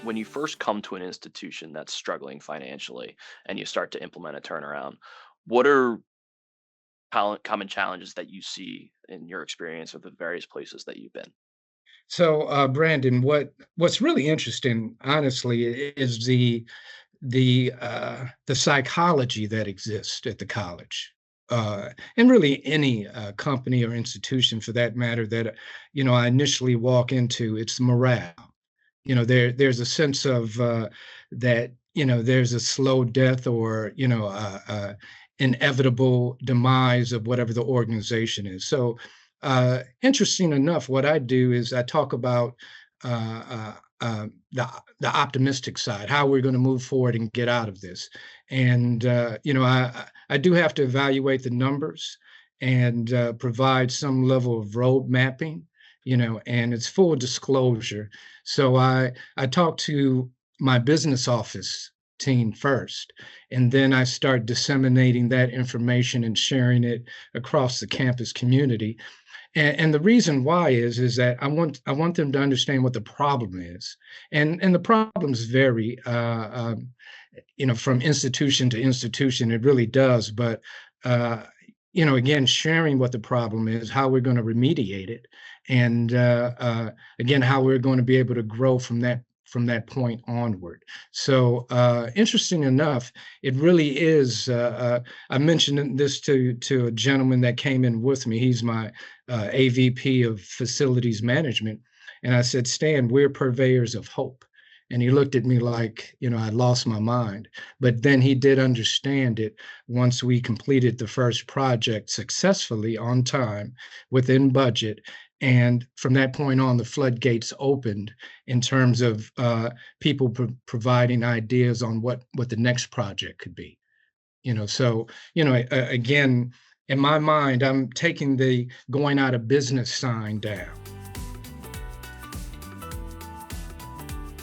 when you first come to an institution that's struggling financially and you start to implement a turnaround, what are common challenges that you see in your experience of the various places that you've been? So, Brandon, what's really interesting, honestly, is the psychology that exists at the college, and really any company or institution for that matter that I initially walk into. It's morale. There's a sense of that there's a slow death or inevitable demise of whatever the organization is. So interesting enough, what I do is I talk about the optimistic side, how we're going to move forward and get out of this. And I do have to evaluate the numbers and provide some level of road mapping, and it's full disclosure. So I talk to my business office team first, and then I start disseminating that information and sharing it across the campus community. And the reason why is that I want them to understand what the problem is, and the problems vary, from institution to institution. It really does, but again, sharing what the problem is, how we're going to remediate it, and again, how we're going to be able to grow from that point onward. So, interesting enough, it really is. I mentioned this to a gentleman that came in with me. He's my AVP of facilities management, and I said, "Stan, we're purveyors of hope." And he looked at me like, I lost my mind. But then he did understand it once we completed the first project successfully on time, within budget. And from that point on, the floodgates opened in terms of people providing ideas on what the next project could be. So again, in my mind, I'm taking the going out of business sign down.